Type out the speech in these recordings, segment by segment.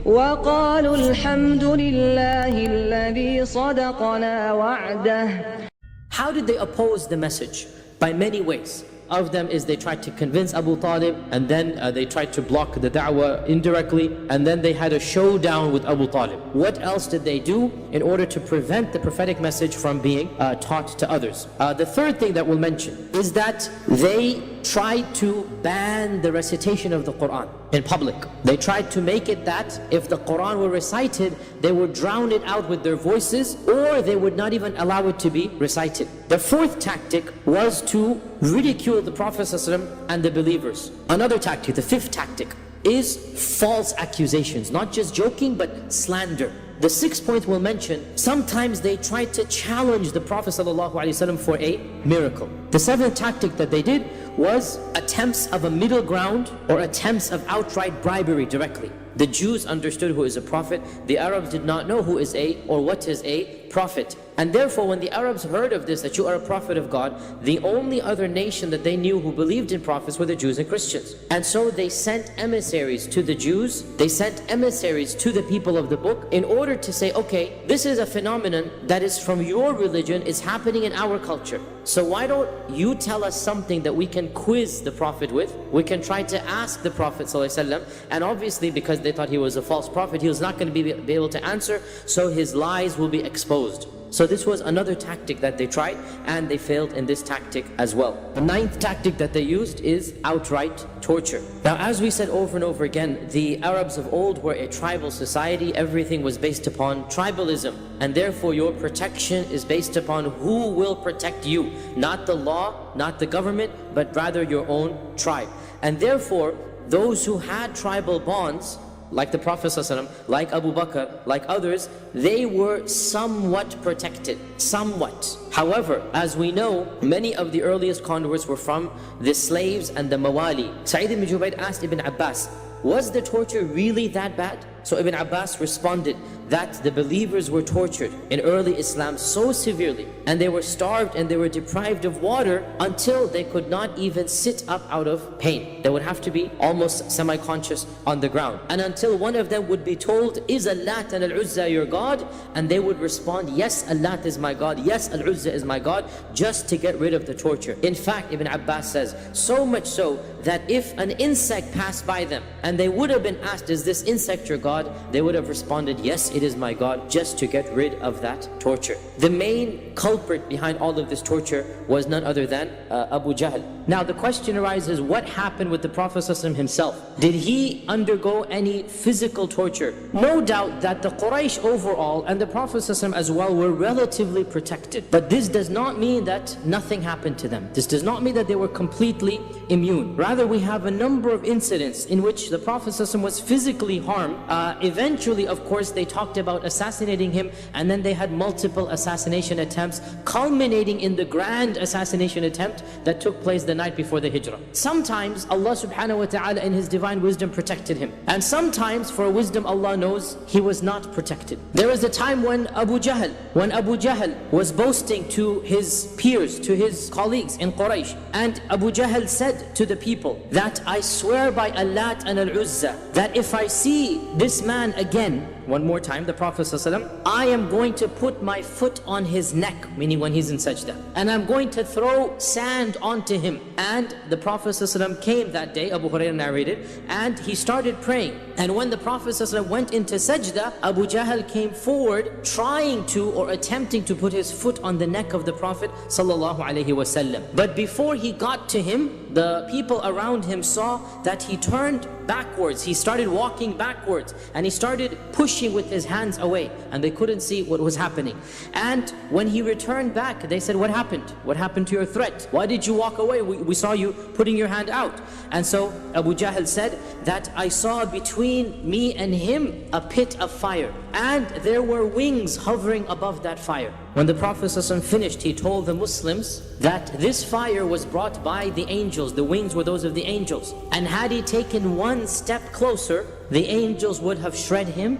وقالوا الحمد لله الذي صدقنا وعده. How did they oppose the message? By many ways. Of them is they tried to convince Abu Talib, and then they tried to block the da'wah indirectly, and then they had a showdown with Abu Talib. What else did they do in order to prevent the prophetic message from being taught to others? The third thing that we'll mention is that they tried to ban the recitation of the Quran in public. They tried to make it that if the Quran were recited, they would drown it out with their voices, or they would not even allow it to be recited. The fourth tactic was to ridicule the Prophet ﷺ and the believers. Another tactic, the fifth tactic, is false accusations. Not just joking, but slander. The sixth point we'll mention, sometimes they tried to challenge the Prophet ﷺ for a miracle. The seventh tactic that they did was attempts of a middle ground, or attempts of outright bribery directly. The Jews understood who is a prophet. The Arabs did not know who is what is a prophet. And therefore, when the Arabs heard of this, that you are a prophet of God, the only other nation that they knew who believed in prophets were the Jews and Christians. And so they sent emissaries to the Jews, they sent emissaries to the people of the book, in order to say, okay, this is a phenomenon that is from your religion, is happening in our culture. So why don't you tell us something that we can quiz the Prophet with? We can try to ask the Prophet ﷺ, and obviously because they thought he was a false prophet, he was not going to be able to answer, so his lies will be exposed. So this was another tactic that they tried, and they failed in this tactic as well. The ninth tactic that they used is outright torture. Now, as we said over and over again, the Arabs of old were a tribal society. Everything was based upon tribalism, and therefore your protection is based upon who will protect you. Not the law, not the government, but rather your own tribe. And therefore, those who had tribal bonds, like the Prophet ﷺ, like Abu Bakr, like others, they were somewhat protected, somewhat. However, as we know, many of the earliest converts were from the slaves and the mawali. Sa'id ibn Jubayr asked Ibn Abbas, was the torture really that bad? So Ibn Abbas responded that the believers were tortured in early Islam so severely, and they were starved and they were deprived of water until they could not even sit up out of pain. They would have to be almost semi-conscious on the ground. And until one of them would be told, is Allat and Al-Uzza your God? And they would respond, yes, Allat is my God, yes, Al-Uzza is my God, just to get rid of the torture. In fact, Ibn Abbas says, so much so that if an insect passed by them and they would have been asked, is this insect your God? They would have responded, yes, it is my God, just to get rid of that torture. The main culprit behind all of this torture was none other than Abu Jahl. Now the question arises, what happened with the Prophet ﷺ himself? Did he undergo any physical torture? No doubt that the Quraysh overall and the Prophet ﷺ as well were relatively protected. But this does not mean that nothing happened to them. This does not mean that they were completely immune. Rather, we have a number of incidents in which the Prophet ﷺ was physically harmed. Eventually, of course, they talked about assassinating him, and then they had multiple assassination attempts, culminating in the grand assassination attempt that took place the night before the Hijrah. Sometimes Allah subhanahu wa ta'ala in His divine wisdom protected him, and sometimes for wisdom Allah knows he was not protected. There was a time when Abu Jahl was boasting to his peers, to his colleagues in Quraysh, and Abu Jahl said to the people that I swear by Allat and Al-Uzza that if I see this man again, one more time, the Prophet ﷺ, I am going to put my foot on his neck, meaning when he's in sajda, and I'm going to throw sand onto him. And the Prophet ﷺ came that day, Abu Hurairah narrated, and he started praying. And when the Prophet ﷺ went into sajda, Abu Jahl came forward trying to, or attempting to put his foot on the neck of the Prophet ﷺ. But before he got to him, the people around him saw that he turned backwards. He started walking backwards, and he started pushing with his hands away, and they couldn't see what was happening. And when he returned back, they said, what happened? What happened to your threat? Why did you walk away? We saw you putting your hand out. And so Abu Jahl said that I saw between me and him a pit of fire, and there were wings hovering above that fire. When the Prophet ﷺ finished, he told the Muslims that this fire was brought by the angels. The wings were those of the angels. And had he taken one step closer, the angels would have shredded him,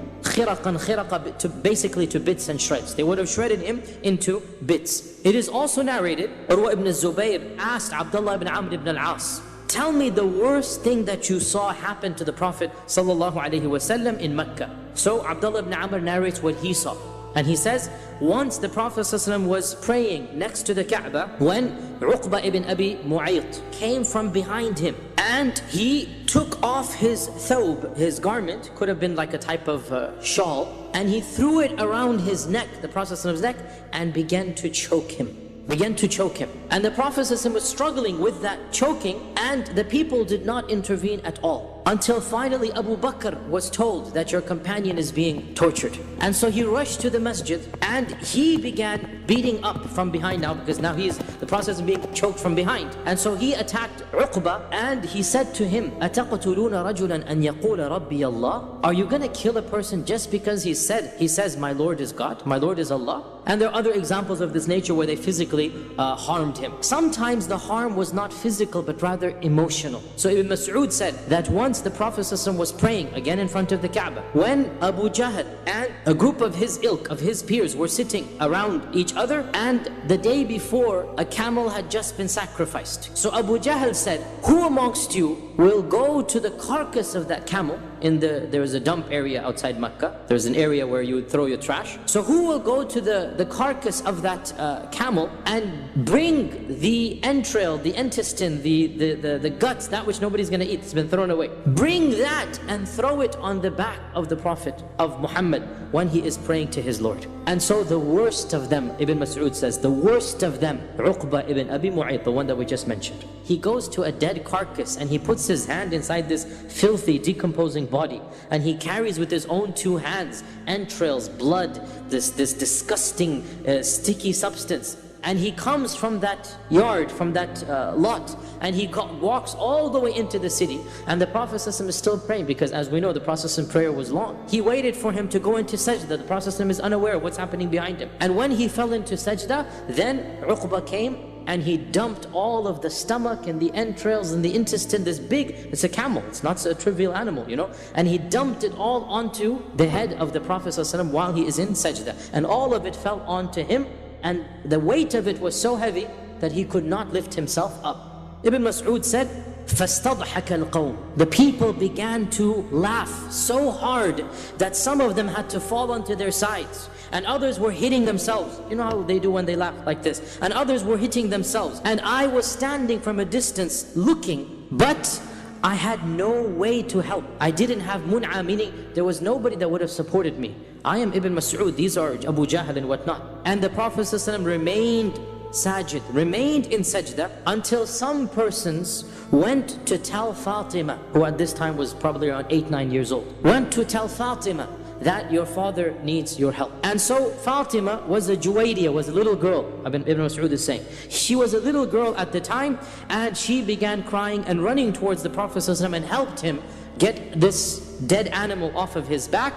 basically to bits and shreds. They would have shredded him into bits. It is also narrated, Urwa ibn Zubayr asked Abdullah ibn Amr ibn al-As, tell me the worst thing that you saw happen to the Prophet ﷺ in Mecca. So Abdullah ibn Amr narrates what he saw. And he says, once the Prophet ﷺ was praying next to the Kaaba, when Uqba ibn Abi Mu'ayt came from behind him, and he took off his thawb, his garment, could have been like a type of shawl, and he threw it around his neck, the Prophet ﷺ's neck, and began to choke him. And the Prophet ﷺ was struggling with that choking, and the people did not intervene at all. Until finally Abu Bakr was told that your companion is being tortured. And so he rushed to the masjid and he began beating up from behind now, because now the process of being choked from behind. And so he attacked Uqba and he said to him, أَتَقْتُلُونَ رَجُلًا أَنْ يَقُولَ رَبِّيَ اللَّهِ? Are you going to kill a person just because he says, my Lord is God, my Lord is Allah? And there are other examples of this nature where they physically harmed him. Sometimes the harm was not physical but rather emotional. So Ibn Mas'ud said that once the Prophet ﷺ was praying again in front of the Kaaba, when Abu Jahl and a group of his ilk, of his peers, were sitting around each other, and the day before a camel had just been sacrificed. So Abu Jahl said, who amongst you will go to the carcass of that camel? There is a dump area outside Mecca. There's an area where you would throw your trash. So who will go to the carcass of that camel and bring the entrail, the intestine, the guts, that which nobody's going to eat, it's been thrown away. Bring that and throw it on the back of the Prophet of Muhammad when he is praying to his Lord. And so the worst of them, Ibn Mas'ud says, the worst of them, Uqba ibn Abi Mu'ayt, the one that we just mentioned. He goes to a dead carcass and he puts his hand inside this filthy, decomposing body, and he carries with his own two hands entrails, blood, this disgusting sticky substance. And he comes from that yard, from that lot, and he walks all the way into the city. And the Prophet ﷺ is still praying, because as we know, the Prophet ﷺ's prayer was long. He waited for him to go into sajda. The Prophet ﷺ is unaware of what's happening behind him. And when he fell into sajda, then Uqba came and he dumped all of the stomach and the entrails and the intestine, it's a camel, it's not a trivial animal, and he dumped it all onto the head of the Prophet ﷺ while he is in sajda. And all of it fell onto him, and the weight of it was so heavy that he could not lift himself up. Ibn Mas'ud said, فَاسْتَضْحَكَ الْقَوْمِ. The people began to laugh so hard that some of them had to fall onto their sides. And others were hitting themselves. You know how they do when they laugh like this. And others were hitting themselves. And I was standing from a distance looking, but I had no way to help. I didn't have mun'a, meaning there was nobody that would have supported me. I am Ibn Mas'ud, these are Abu Jahl and whatnot. And the Prophet ﷺ remained sajid, remained in sajda, until some persons went to tell Fatima, who at this time was probably around 8-9 years old, went to tell Fatima that your father needs your help. And so Fatima was a Juwayriya, was a little girl, Ibn Mas'ud is saying. She was a little girl at the time, and she began crying and running towards the Prophet ﷺ and helped him get this dead animal off of his back.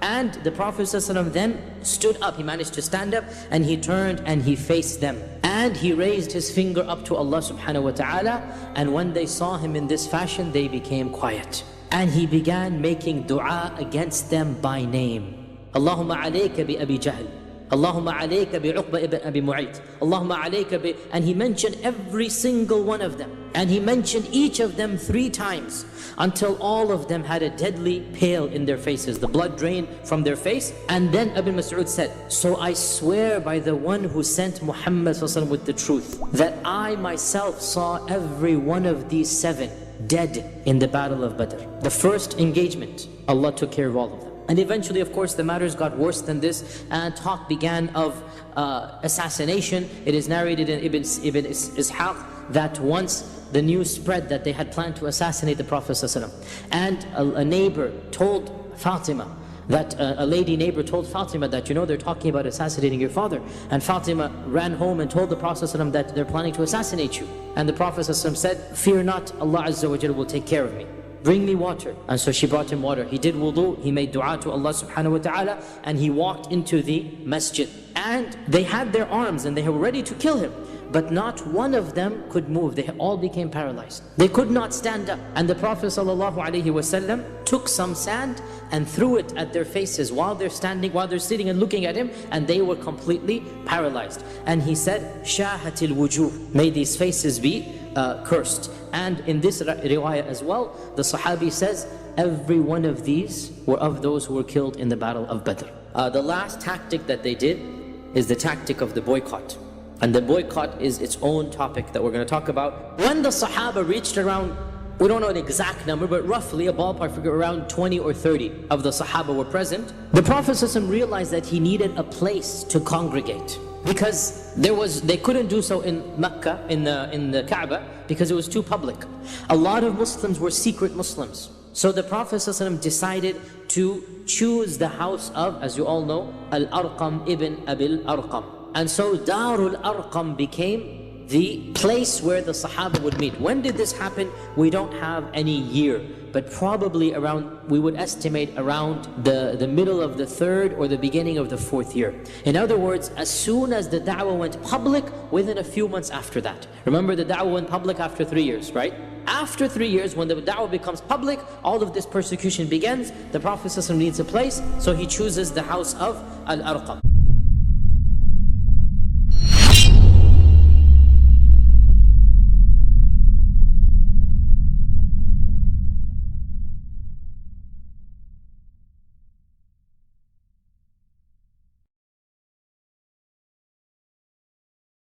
And the Prophet ﷺ then stood up, he managed to stand up, and he turned and he faced them. And he raised his finger up to Allah subhanahu wa ta'ala, and when they saw him in this fashion, they became quiet. And he began making dua against them by name. Allahumma alayka bi Abi Jahl. Allahumma alayka bi Uqba ibn Abi Mu'ayt. Allahumma alayka bi... And he mentioned every single one of them. And he mentioned each of them 3 times, until all of them had a deadly pale in their faces. The blood drained from their face. And then Ibn Mas'ud said, so I swear by the one who sent Muhammad with the truth, that I myself saw every one of these 7 dead in the battle of Badr. The first engagement, Allah took care of all of them. And eventually, of course, the matters got worse than this, and talk began of assassination. It is narrated in Ibn Ishaq that once the news spread that they had planned to assassinate the Prophet ﷺ, and a neighbor told Fatima, that a lady neighbor told Fatima that, they're talking about assassinating your father. And Fatima ran home and told the Prophet ﷺ that they're planning to assassinate you. And the Prophet ﷺ said, fear not, Allah Azza wa Jalla will take care of me. Bring me water. And so she brought him water. He did wudu, he made dua to Allah subhanahu wa ta'ala, and he walked into the masjid. And they had their arms and they were ready to kill him. But not one of them could move. They all became paralyzed. They could not stand up. And the Prophet ﷺ took some sand and threw it at their faces while they're sitting and looking at him, and they were completely paralyzed. And he said, Shahatil wujuh, may these faces be cursed. And in this riwayah as well, the Sahabi says, every one of these were of those who were killed in the battle of Badr. The last tactic that they did is the tactic of the boycott. And the boycott is its own topic that we're going to talk about. When the Sahaba reached around, we don't know an exact number, but roughly a ballpark figure, around 20 or 30 of the Sahaba were present. The Prophet ﷺ realized that he needed a place to congregate, because they couldn't do so in Mecca, in the Kaaba, because it was too public. A lot of Muslims were secret Muslims. So the Prophet ﷺ decided to choose the house of, as you all know, Al-Arqam ibn Abil Arqam. And so Darul Arqam became the place where the Sahaba would meet. When did this happen? We don't have any year, but probably around, we would estimate around the middle of the 3rd or the beginning of the 4th year. In other words, as soon as the da'wah went public, within a few months after that. Remember, the da'wah went public after 3 years, right? After 3 years, when the da'wah becomes public, all of this persecution begins. The Prophet ﷺ needs a place, so he chooses the house of Al-Arqam.